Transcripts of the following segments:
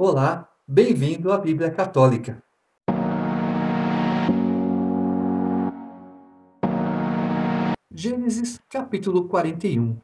Olá, bem-vindo à Bíblia Católica. Gênesis capítulo 41.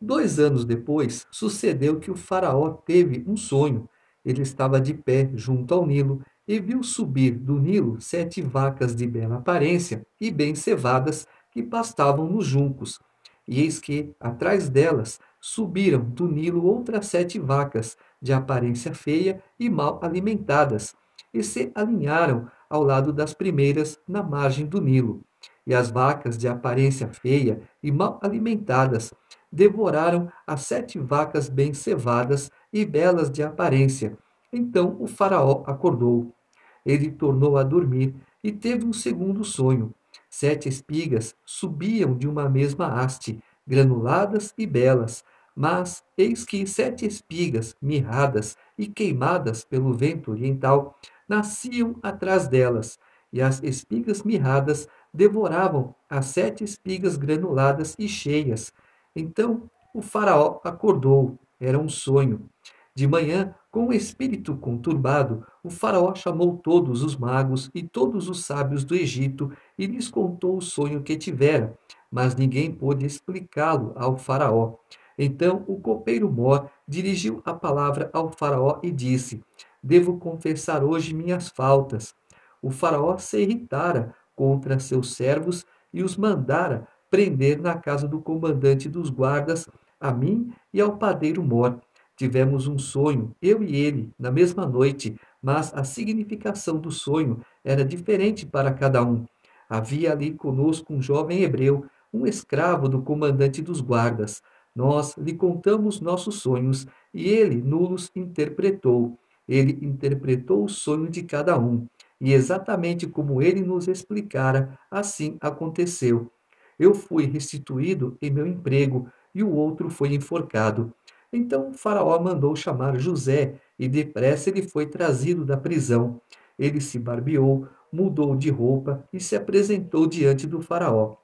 2 anos depois, sucedeu que o faraó teve um sonho. Ele estava de pé junto ao Nilo e viu subir do Nilo 7 vacas de bela aparência e bem cevadas que pastavam nos juncos. E eis que, atrás delas, subiram do Nilo outras 7 vacas, de aparência feia e mal alimentadas, e se alinharam ao lado das primeiras na margem do Nilo. E as vacas de aparência feia e mal alimentadas devoraram as 7 vacas bem cevadas e belas de aparência. Então o faraó acordou. Ele tornou a dormir e teve um segundo sonho. 7 espigas subiam de uma mesma haste, granuladas e belas, mas eis que 7 espigas, mirradas e queimadas pelo vento oriental, nasciam atrás delas, e as espigas mirradas devoravam as 7 espigas granuladas e cheias. Então o faraó acordou. Era um sonho. De manhã, com o espírito conturbado, o faraó chamou todos os magos e todos os sábios do Egito e lhes contou o sonho que tivera, mas ninguém pôde explicá-lo ao faraó. Então o copeiro Mor dirigiu a palavra ao faraó e disse: Devo confessar hoje minhas faltas. O faraó se irritara contra seus servos e os mandara prender na casa do comandante dos guardas, a mim e ao padeiro Mor. Tivemos um sonho, eu e ele, na mesma noite, mas a significação do sonho era diferente para cada um. Havia ali conosco um jovem hebreu, um escravo do comandante dos guardas. Nós lhe contamos nossos sonhos e ele nulos interpretou. Ele interpretou o sonho de cada um. E exatamente como ele nos explicara, assim aconteceu. Eu fui restituído em meu emprego e o outro foi enforcado. Então o faraó mandou chamar José e depressa ele foi trazido da prisão. Ele se barbeou, mudou de roupa e se apresentou diante do faraó.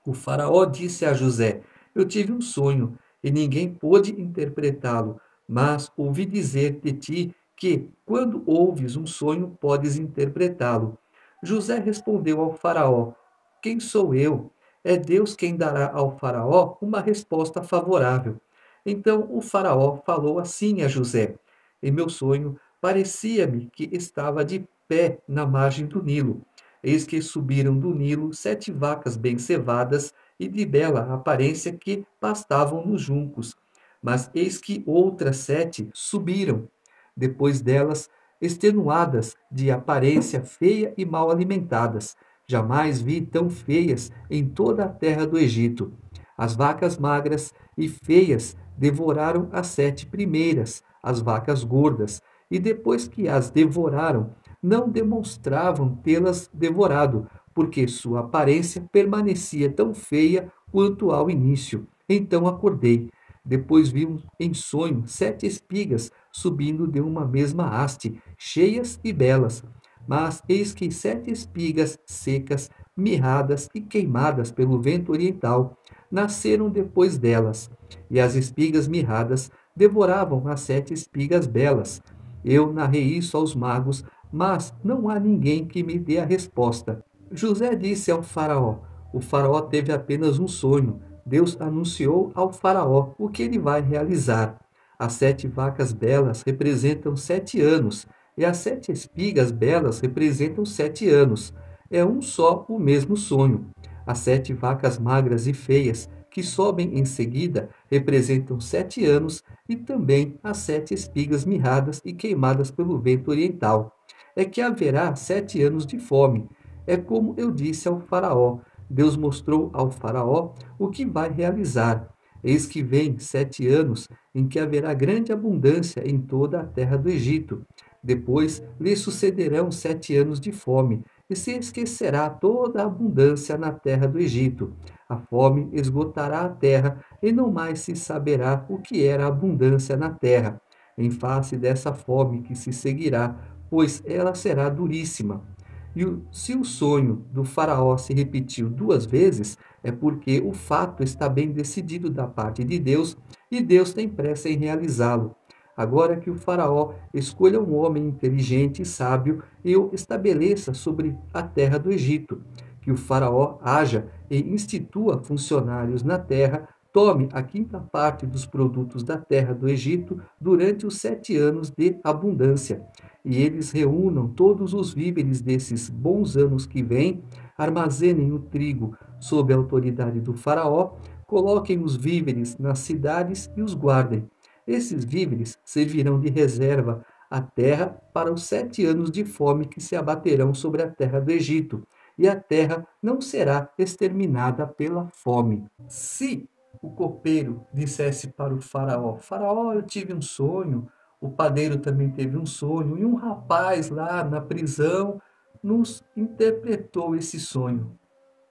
O faraó disse a José: Eu tive um sonho e ninguém pôde interpretá-lo, mas ouvi dizer de ti que, quando ouves um sonho, podes interpretá-lo. José respondeu ao faraó: Quem sou eu? É Deus quem dará ao faraó uma resposta favorável. Então o faraó falou assim a José: Em meu sonho, parecia-me que estava de pé na margem do Nilo. Eis que subiram do Nilo 7 vacas bem cevadas e de bela aparência que pastavam nos juncos. Mas eis que outras 7 subiram, depois delas, extenuadas, de aparência feia e mal alimentadas. Jamais vi tão feias em toda a terra do Egito. As vacas magras e feias devoraram as 7 primeiras, as vacas gordas, e depois que as devoraram, não demonstravam tê-las devorado, porque sua aparência permanecia tão feia quanto ao início. Então acordei. Depois vi em sonho 7 espigas subindo de uma mesma haste, cheias e belas. Mas eis que 7 espigas secas, mirradas e queimadas pelo vento oriental, nasceram depois delas, e as espigas mirradas devoravam as 7 espigas belas. Eu narrei isso aos magos, mas não há ninguém que me dê a resposta. José disse ao faraó: O faraó teve apenas um sonho. Deus anunciou ao faraó o que ele vai realizar. As 7 vacas belas representam 7 anos, e as 7 espigas belas representam 7 anos. É um só o mesmo sonho. As 7 vacas magras e feias, que sobem em seguida, representam 7 anos, e também as 7 espigas mirradas e queimadas pelo vento oriental. É que haverá 7 anos de fome. É como eu disse ao faraó. Deus mostrou ao faraó o que vai realizar. Eis que vem 7 anos em que haverá grande abundância em toda a terra do Egito. Depois lhe sucederão 7 anos de fome, e se esquecerá toda a abundância na terra do Egito. A fome esgotará a terra, e não mais se saberá o que era abundância na terra, em face dessa fome que se seguirá, pois ela será duríssima. Se o sonho do faraó se repetiu 2 vezes, é porque o fato está bem decidido da parte de Deus e Deus tem pressa em realizá-lo. Agora que o faraó escolha um homem inteligente e sábio e o estabeleça sobre a terra do Egito. Que o faraó haja e institua funcionários na terra, tome a quinta parte dos produtos da terra do Egito durante os 7 anos de abundância. E eles reúnam todos os víveres desses bons anos que vêm, armazenem o trigo sob a autoridade do faraó, coloquem os víveres nas cidades e os guardem. Esses víveres servirão de reserva à terra para os 7 anos de fome que se abaterão sobre a terra do Egito, e a terra não será exterminada pela fome. Se o copeiro dissesse para o faraó: Faraó, eu tive um sonho, o padeiro também teve um sonho, e um rapaz lá na prisão nos interpretou esse sonho.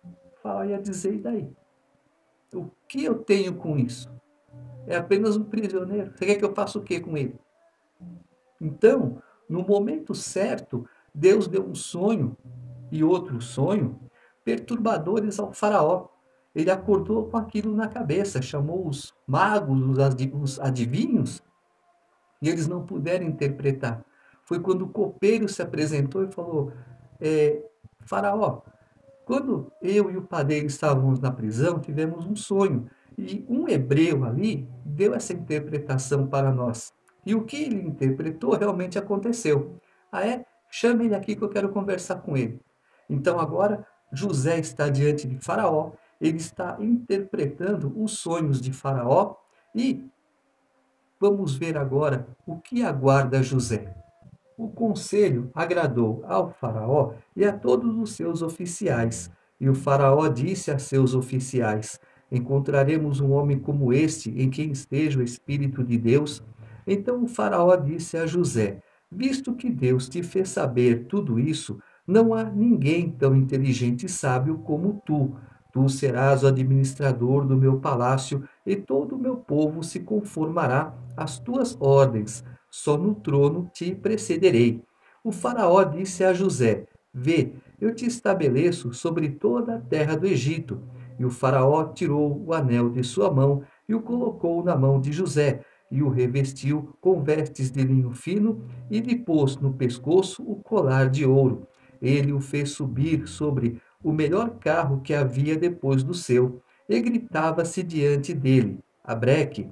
O faraó ia dizer: e daí? O que eu tenho com isso? É apenas um prisioneiro. Você quer que eu faça o que com ele? Então, no momento certo, Deus deu um sonho e outro sonho perturbadores ao faraó. Ele acordou com aquilo na cabeça, chamou os magos, os adivinhos, e eles não puderam interpretar. Foi quando o copeiro se apresentou e falou: Faraó, quando eu e o padeiro estávamos na prisão, tivemos um sonho. E um hebreu ali deu essa interpretação para nós. E o que ele interpretou realmente aconteceu. Ah, é? Chame ele aqui que eu quero conversar com ele. Então agora José está diante de Faraó, ele está interpretando os sonhos de Faraó e vamos ver agora o que aguarda José. O conselho agradou ao faraó e a todos os seus oficiais. E o faraó disse a seus oficiais: Encontraremos um homem como este, em quem esteja o Espírito de Deus? Então o faraó disse a José: Visto que Deus te fez saber tudo isso, não há ninguém tão inteligente e sábio como tu. Tu serás o administrador do meu palácio, e todo o meu povo se conformará às tuas ordens. Só no trono te precederei. O faraó disse a José: Vê, eu te estabeleço sobre toda a terra do Egito. E o faraó tirou o anel de sua mão e o colocou na mão de José, e o revestiu com vestes de linho fino e lhe pôs no pescoço o colar de ouro. Ele o fez subir sobre o melhor carro que havia depois do seu, e gritava-se diante dele: Abreque!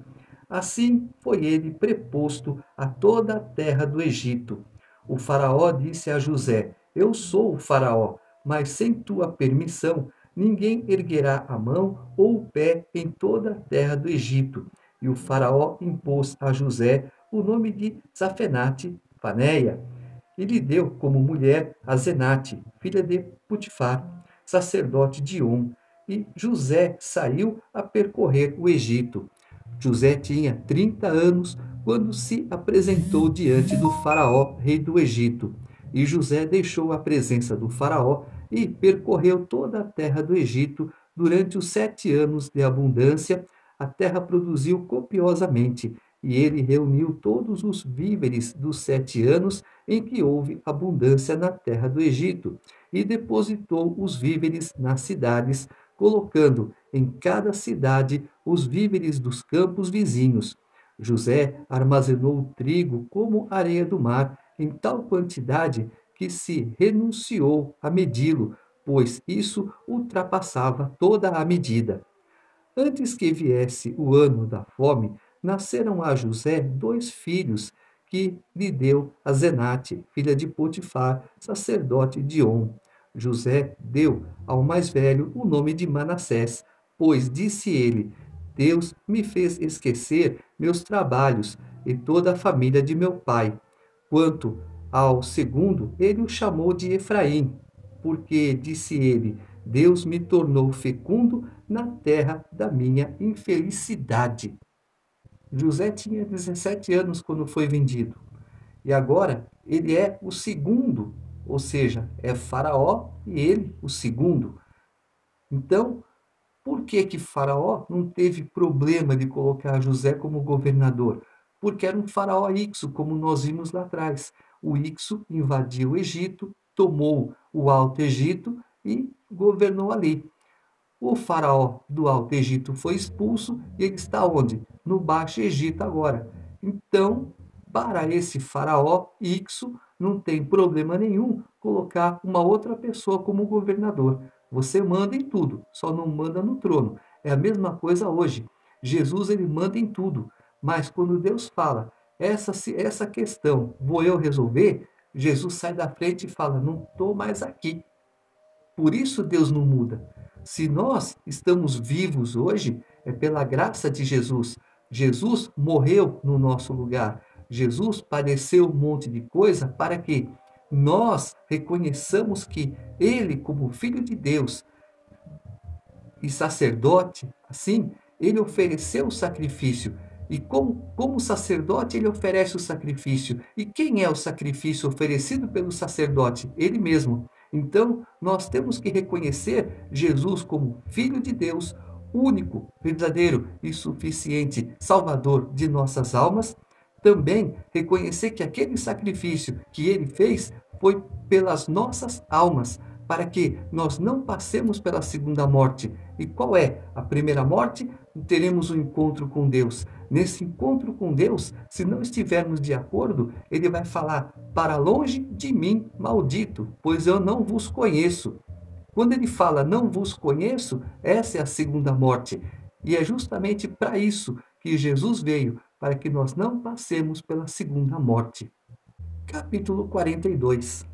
Assim foi ele preposto a toda a terra do Egito. O faraó disse a José: Eu sou o faraó, mas sem tua permissão ninguém erguerá a mão ou o pé em toda a terra do Egito. E o faraó impôs a José o nome de Zafenate Paneia, e lhe deu como mulher a Zenate, filha de Putifar, sacerdote de On. E José saiu a percorrer o Egito. José tinha 30 anos quando se apresentou diante do faraó, rei do Egito. E José deixou a presença do faraó e percorreu toda a terra do Egito durante os 7 anos de abundância. A terra produziu copiosamente, e ele reuniu todos os víveres dos 7 anos em que houve abundância na terra do Egito, e depositou os víveres nas cidades, colocando em cada cidade os víveres dos campos vizinhos. José armazenou o trigo como areia do mar, em tal quantidade que se renunciou a medi-lo, pois isso ultrapassava toda a medida. Antes que viesse o ano da fome, nasceram a José 2 filhos, que lhe deu a Zenate, filha de Potifar, sacerdote de On. José deu ao mais velho o nome de Manassés, pois disse ele: Deus me fez esquecer meus trabalhos e toda a família de meu pai. Quanto ao segundo, ele o chamou de Efraim, porque, disse ele, Deus me tornou fecundo na terra da minha infelicidade. José tinha 17 anos quando foi vendido. E agora ele é o segundo, ou seja, é Faraó e ele o segundo. Então, por que que Faraó não teve problema de colocar José como governador? Porque era um faraó Ixo, como nós vimos lá atrás. O Ixo invadiu o Egito, tomou o Alto Egito e governou ali. O faraó do Alto Egito foi expulso e ele está onde? No Baixo Egito agora. Então, para esse faraó Ixo, não tem problema nenhum colocar uma outra pessoa como governador. Você manda em tudo, só não manda no trono. É a mesma coisa hoje. Jesus ele manda em tudo, mas quando Deus fala, essa questão vou eu resolver, Jesus sai da frente e fala, não estou mais aqui. Por isso Deus não muda. Se nós estamos vivos hoje, é pela graça de Jesus. Jesus morreu no nosso lugar. Jesus padeceu um monte de coisa para que nós reconheçamos que Ele, como Filho de Deus e sacerdote, assim, Ele ofereceu o sacrifício. E como sacerdote, Ele oferece o sacrifício. E quem é o sacrifício oferecido pelo sacerdote? Ele mesmo. Então, nós temos que reconhecer Jesus como Filho de Deus, único, verdadeiro e suficiente Salvador de nossas almas. Também reconhecer que aquele sacrifício que ele fez foi pelas nossas almas, para que nós não passemos pela segunda morte. E qual é a primeira morte? Teremos um encontro com Deus. Nesse encontro com Deus, se não estivermos de acordo, ele vai falar: para longe de mim, maldito, pois eu não vos conheço. Quando ele fala não vos conheço, essa é a segunda morte. E é justamente para isso que Jesus veio, para que nós não passemos pela segunda morte. Capítulo 42.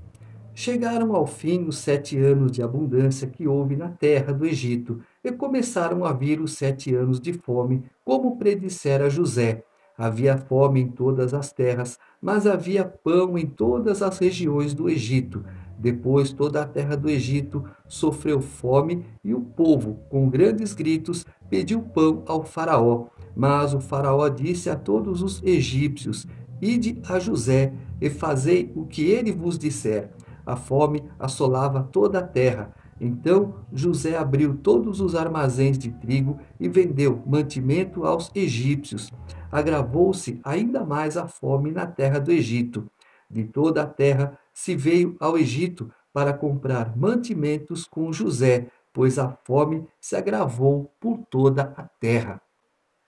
Chegaram ao fim os 7 anos de abundância que houve na terra do Egito, e começaram a vir os 7 anos de fome, como predissera José. Havia fome em todas as terras, mas havia pão em todas as regiões do Egito. Depois toda a terra do Egito sofreu fome, e o povo, com grandes gritos, pediu pão ao faraó. Mas o faraó disse a todos os egípcios: Ide a José, e fazei o que ele vos disser. A fome assolava toda a terra. Então José abriu todos os armazéns de trigo e vendeu mantimento aos egípcios. Agravou-se ainda mais a fome na terra do Egito. De toda a terra se veio ao Egito para comprar mantimentos com José, pois a fome se agravou por toda a terra.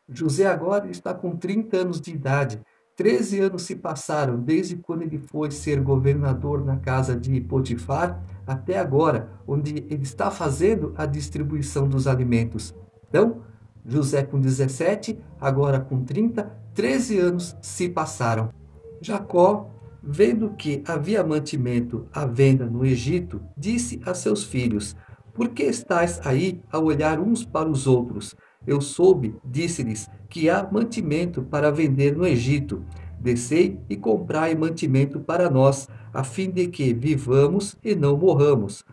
José agora está com 30 anos de idade. 13 anos se passaram desde quando ele foi ser governador na casa de Potifar até agora, onde ele está fazendo a distribuição dos alimentos. Então, José com 17, agora com 30, 13 anos se passaram. Jacó, vendo que havia mantimento à venda no Egito, disse a seus filhos: Por que estáis aí a olhar uns para os outros? Eu soube, disse-lhes, que há mantimento para vender no Egito. Descei e comprai mantimento para nós, a fim de que vivamos e não morramos.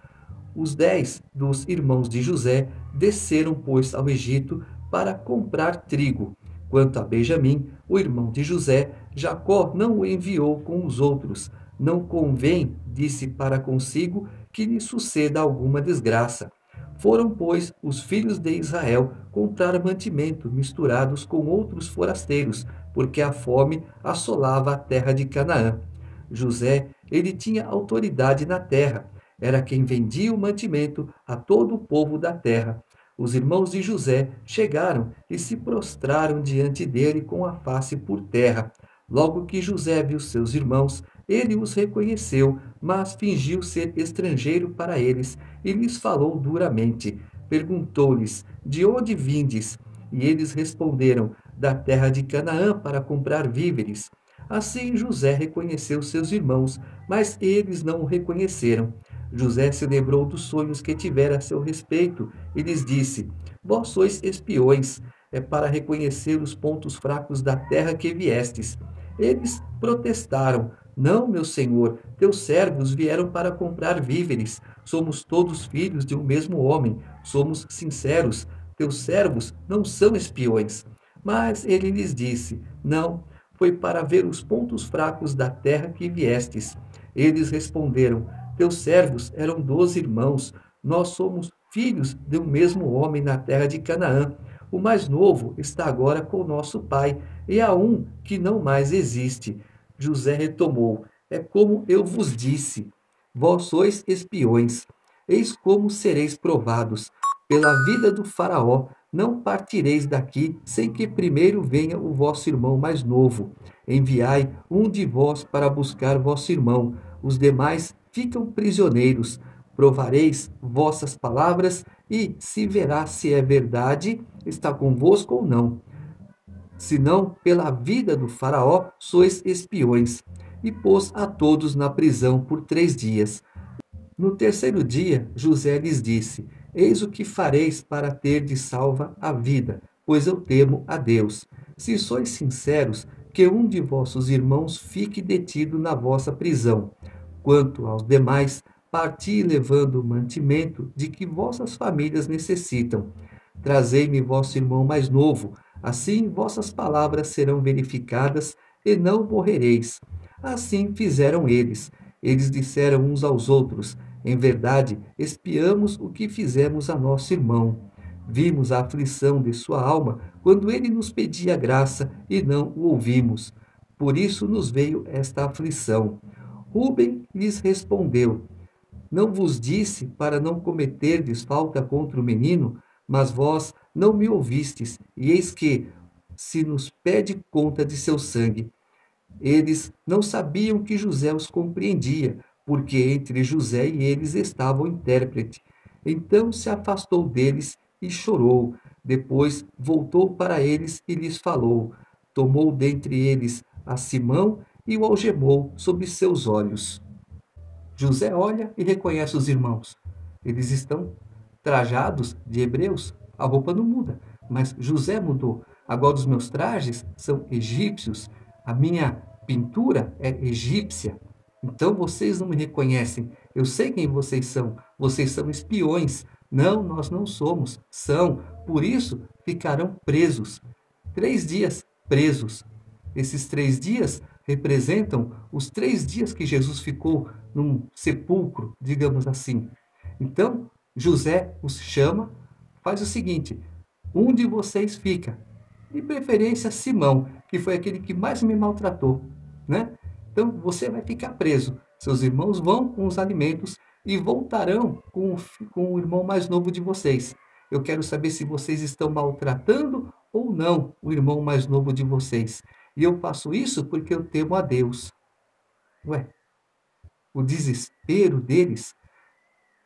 Os 10 dos irmãos de José desceram, pois, ao Egito para comprar trigo. Quanto a Benjamim, o irmão de José, Jacó não o enviou com os outros. Não convém, disse para consigo, que lhe suceda alguma desgraça. Foram, pois, os filhos de Israel comprar mantimento misturados com outros forasteiros, porque a fome assolava a terra de Canaã. José, ele tinha autoridade na terra, era quem vendia o mantimento a todo o povo da terra. Os irmãos de José chegaram e se prostraram diante dele com a face por terra. Logo que José viu seus irmãos, ele os reconheceu, mas fingiu ser estrangeiro para eles e lhes falou duramente. Perguntou-lhes: De onde vindes? E eles responderam: Da terra de Canaã, para comprar víveres. Assim José reconheceu seus irmãos, mas eles não o reconheceram. José se lembrou dos sonhos que tivera a seu respeito e lhes disse: Vós sois espiões, é para reconhecer os pontos fracos da terra que viestes. Eles protestaram: Não, meu senhor, teus servos vieram para comprar víveres. Somos todos filhos de um mesmo homem. Somos sinceros. Teus servos não são espiões. Mas ele lhes disse: Não, foi para ver os pontos fracos da terra que viestes. Eles responderam: Teus servos eram 12 irmãos. Nós somos filhos de um mesmo homem na terra de Canaã. O mais novo está agora com nosso pai, e há um que não mais existe. José retomou: É como eu vos disse, vós sois espiões. Eis como sereis provados. Pela vida do faraó, não partireis daqui sem que primeiro venha o vosso irmão mais novo. Enviai um de vós para buscar vosso irmão, os demais ficam prisioneiros. Provareis vossas palavras e se verá se é verdade, está convosco ou não. Senão, pela vida do faraó, sois espiões. E pôs a todos na prisão por 3 dias. No terceiro dia, José lhes disse: Eis o que fareis para ter de salva a vida, pois eu temo a Deus. Se sois sinceros, que um de vossos irmãos fique detido na vossa prisão. Quanto aos demais, parti levando o mantimento de que vossas famílias necessitam. Trazei-me vosso irmão mais novo, assim vossas palavras serão verificadas e não morrereis. Assim fizeram eles. Eles disseram uns aos outros: Em verdade, espiamos o que fizemos a nosso irmão. Vimos a aflição de sua alma quando ele nos pedia graça e não o ouvimos. Por isso nos veio esta aflição. Rúben lhes respondeu: Não vos disse para não cometerdes falta contra o menino? Mas vós não me ouvistes, e eis que se nos pede conta de seu sangue. Eles não sabiam que José os compreendia, porque entre José e eles estava o intérprete. Então se afastou deles e chorou. Depois voltou para eles e lhes falou. Tomou dentre eles a Simão e o algemou sobre seus olhos. José olha e reconhece os irmãos. Eles estão trajados de hebreus, a roupa não muda, mas José mudou. Agora os meus trajes são egípcios, a minha pintura é egípcia. Então vocês não me reconhecem. Eu sei quem vocês são espiões. Não, nós não somos, são. Por isso ficarão presos. 3 dias presos. Esses 3 dias representam os 3 dias que Jesus ficou num sepulcro, digamos assim. Então, José os chama, faz o seguinte: um de vocês fica, de preferência Simão, que foi aquele que mais me maltratou, né? Então, você vai ficar preso. Seus irmãos vão com os alimentos e voltarão com o irmão mais novo de vocês. Eu quero saber se vocês estão maltratando ou não o irmão mais novo de vocês. E eu faço isso porque eu temo a Deus. Ué, o desespero deles,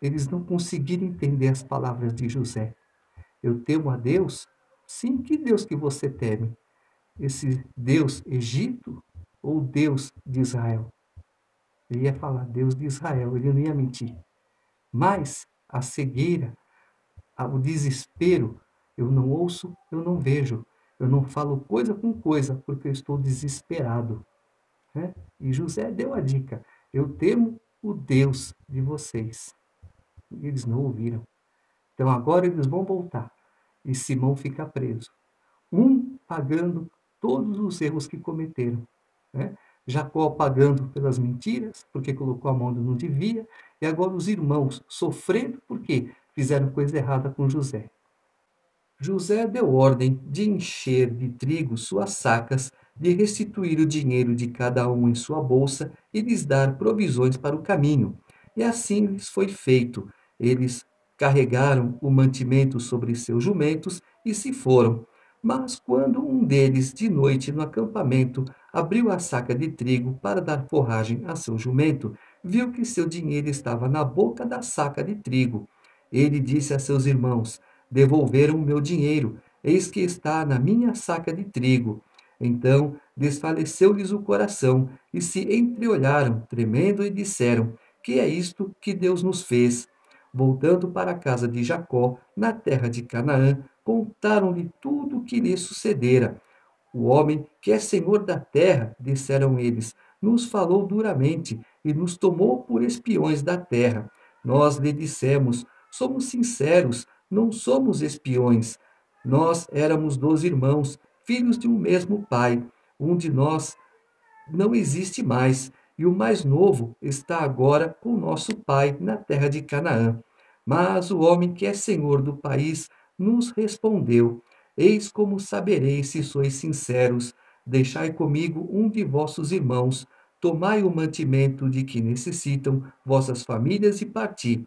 eles não conseguiram entender as palavras de José. Eu temo a Deus? Sim, que Deus que você teme? Esse Deus Egito ou Deus de Israel? Ele ia falar Deus de Israel, ele não ia mentir. Mas a cegueira, o desespero, eu não ouço, eu não vejo. Eu não falo coisa com coisa, porque eu estou desesperado. Né? E José deu a dica: eu temo o Deus de vocês. E eles não ouviram. Então agora eles vão voltar. E Simão fica preso. Um pagando todos os erros que cometeram. Né? Jacó pagando pelas mentiras, porque colocou a mão onde não devia. E agora os irmãos sofrendo porque fizeram coisa errada com José. José deu ordem de encher de trigo suas sacas, de restituir o dinheiro de cada um em sua bolsa e lhes dar provisões para o caminho. E assim lhes foi feito. Eles carregaram o mantimento sobre seus jumentos e se foram. Mas quando um deles, de noite no acampamento, abriu a saca de trigo para dar forragem a seu jumento, viu que seu dinheiro estava na boca da saca de trigo. Ele disse a seus irmãos: Devolveram o meu dinheiro, eis que está na minha saca de trigo. Então desfaleceu-lhes o coração, e se entreolharam, tremendo, e disseram: Que é isto que Deus nos fez? Voltando para a casa de Jacó, na terra de Canaã, contaram-lhe tudo o que lhe sucedera. O homem que é senhor da terra, disseram eles, nos falou duramente e nos tomou por espiões da terra. Nós lhe dissemos: Somos sinceros, não somos espiões. Nós éramos 12 irmãos, filhos de um mesmo pai. Um de nós não existe mais, e o mais novo está agora com nosso pai na terra de Canaã. Mas o homem que é senhor do país nos respondeu: Eis como sabereis se sois sinceros. Deixai comigo um de vossos irmãos, tomai o mantimento de que necessitam vossas famílias e parti.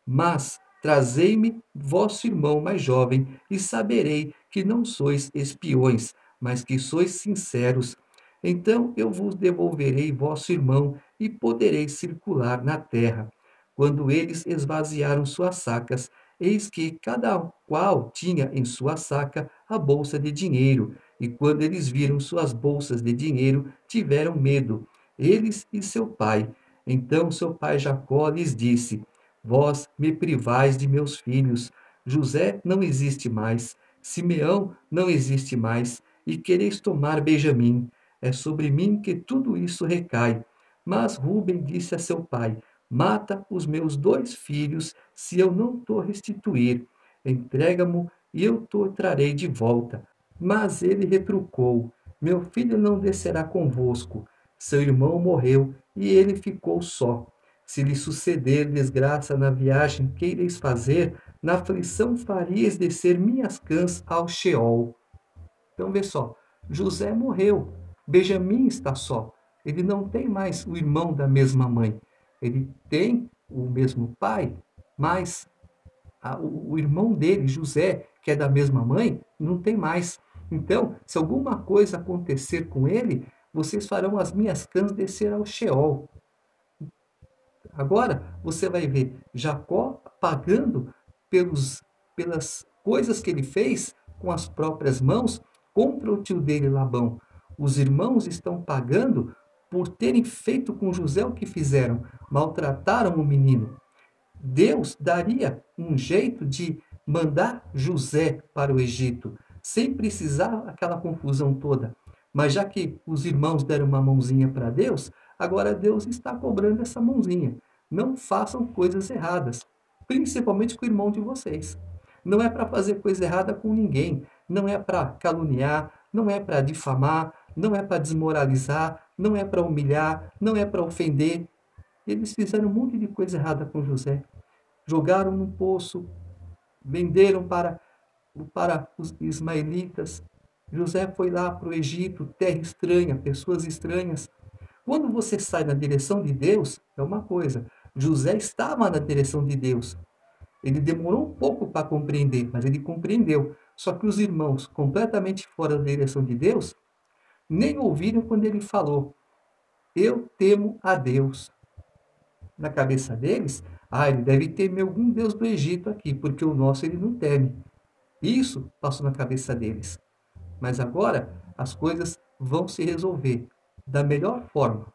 Mas Trazei-me vosso irmão mais jovem, e saberei que não sois espiões, mas que sois sinceros. Então eu vos devolverei vosso irmão, e podereis circular na terra. Quando eles esvaziaram suas sacas, eis que cada qual tinha em sua saca a bolsa de dinheiro. E quando eles viram suas bolsas de dinheiro, tiveram medo, eles e seu pai. Então seu pai Jacó lhes disse: Vós me privais de meus filhos. José não existe mais, Simeão não existe mais, e quereis tomar Benjamim. É sobre mim que tudo isso recai. Mas Rúben disse a seu pai: Mata os meus 2 filhos, se eu não te restituir. Entrega-mo e eu te trarei de volta. Mas ele retrucou: Meu filho não descerá convosco. Seu irmão morreu e ele ficou só. Se lhe suceder desgraça na viagem que ireis fazer, na aflição faríeis descer minhas cãs ao Sheol. Então, vê só, José morreu, Benjamim está só. Ele não tem mais o irmão da mesma mãe. Ele tem o mesmo pai, mas o irmão dele, José, que é da mesma mãe, não tem mais. Então, se alguma coisa acontecer com ele, vocês farão as minhas cãs descer ao Sheol. Agora você vai ver Jacó pagando pelas coisas que ele fez com as próprias mãos contra o tio dele Labão. Os irmãos estão pagando por terem feito com José o que fizeram, maltrataram o menino. Deus daria um jeito de mandar José para o Egito, sem precisar aquela confusão toda. Mas já que os irmãos deram uma mãozinha para Deus, agora Deus está cobrando essa mãozinha. Não façam coisas erradas, principalmente com o irmão de vocês. Não é para fazer coisa errada com ninguém, não é para caluniar, não é para difamar, não é para desmoralizar, não é para humilhar, não é para ofender. Eles fizeram um monte de coisa errada com José. Jogaram no poço, venderam para os ismaelitas. José foi lá para o Egito, terra estranha, pessoas estranhas. Quando você sai na direção de Deus, é uma coisa. José estava na direção de Deus. Ele demorou um pouco para compreender, mas ele compreendeu. Só que os irmãos, completamente fora da direção de Deus, nem ouviram quando ele falou: Eu temo a Deus. Na cabeça deles, ele deve temer algum Deus do Egito aqui, porque o nosso ele não teme. Isso passou na cabeça deles. Mas agora as coisas vão se resolver da melhor forma.